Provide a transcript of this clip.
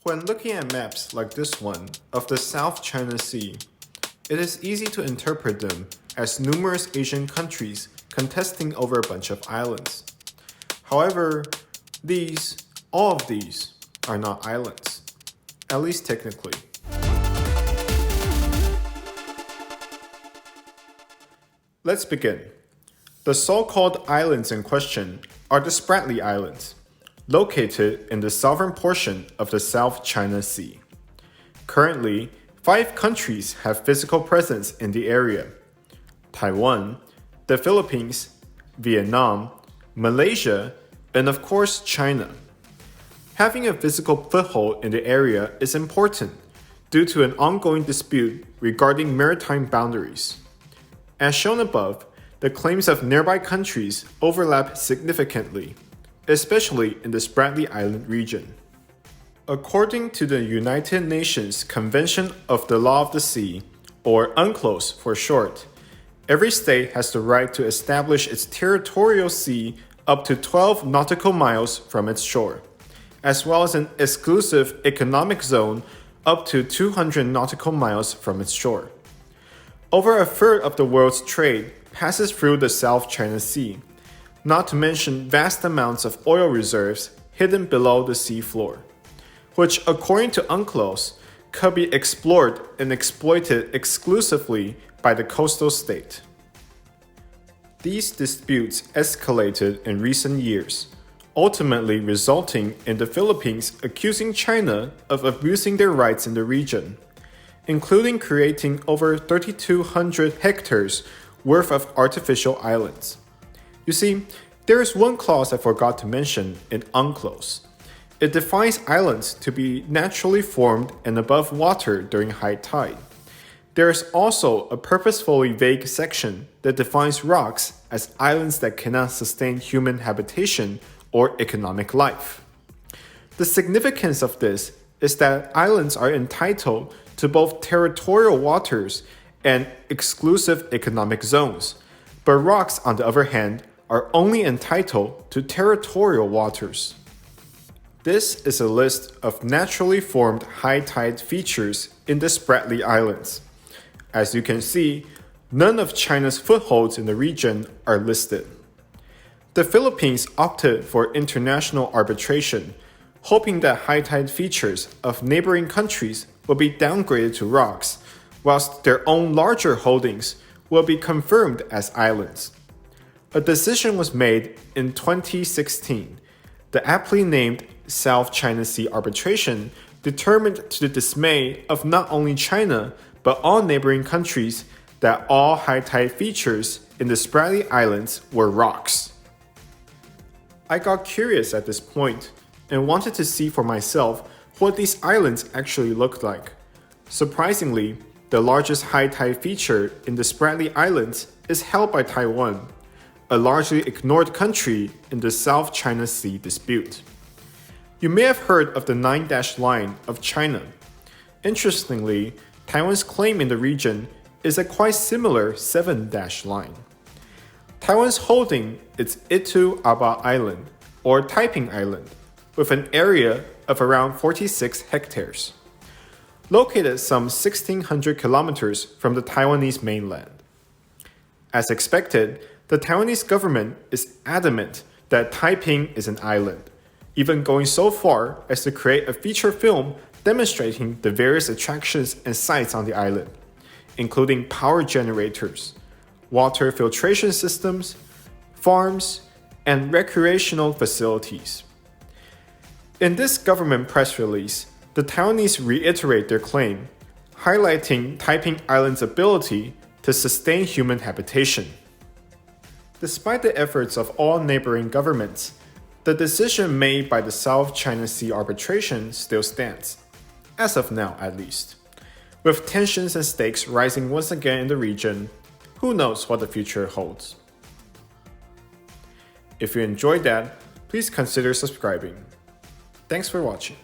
When looking at maps like this one of the South China Sea, it is easy to interpret them as numerous Asian countries contesting over a bunch of islands. However, all of these, are not islands, at least technically. Let's begin. The so-called islands in question are the Spratly Islands, located in the southern portion of the South China Sea. Currently, 5 countries have physical presence in the area: Taiwan, the Philippines, Vietnam, Malaysia, and of course China. Having a physical foothold in the area is important due to an ongoing dispute regarding maritime boundaries. As shown above, the claims of nearby countries overlap significantly, especially in the Spratly Island region. According to the United Nations Convention of the Law of the Sea, or UNCLOS for short, every state has the right to establish its territorial sea up to 12 nautical miles from its shore, as well as an exclusive economic zone up to 200 nautical miles from its shore. Over a third of the world's trade passes through the South China Sea, not to mention vast amounts of oil reserves hidden below the sea floor, which according to UNCLOS could be explored and exploited exclusively by the coastal state. These disputes escalated in recent years, ultimately resulting in the Philippines accusing China of abusing their rights in the region, including creating over 3,200 hectares worth of artificial islands. You see, there is one clause I forgot to mention in UNCLOS. It defines islands to be naturally formed and above water during high tide. There is also a purposefully vague section that defines rocks as islands that cannot sustain human habitation or economic life. The significance of this is that islands are entitled to both territorial waters and exclusive economic zones, but rocks, on the other hand, are only entitled to territorial waters. This is a list of naturally formed high tide features in the Spratly Islands. As you can see, none of China's footholds in the region are listed. The Philippines opted for international arbitration, hoping that high tide features of neighboring countries will be downgraded to rocks, whilst their own larger holdings will be confirmed as islands. A decision was made in 2016. The aptly named South China Sea Arbitration determined to the dismay of not only China, but all neighboring countries that all high tide features in the Spratly Islands were rocks. I got curious at this point and wanted to see for myself what these islands actually looked like. Surprisingly, the largest high tide feature in the Spratly Islands is held by Taiwan, a largely ignored country in the South China Sea dispute. You may have heard of the 9-dash line of China. Interestingly, Taiwan's claim in the region is a quite similar 7-dash line. Taiwan's holding is Itu Aba Island, or Taiping Island, with an area of around 46 hectares, located some 1,600 kilometers from the Taiwanese mainland. As expected, the Taiwanese government is adamant that Taiping is an island, even going so far as to create a feature film demonstrating the various attractions and sites on the island, including power generators, water filtration systems, farms, and recreational facilities. In this government press release, the Taiwanese reiterate their claim, highlighting Taiping Island's ability to sustain human habitation. Despite the efforts of all neighboring governments, the decision made by the South China Sea Arbitration still stands, as of now at least. With tensions and stakes rising once again in the region, who knows what the future holds. If you enjoyed that, please consider subscribing. Thanks for watching.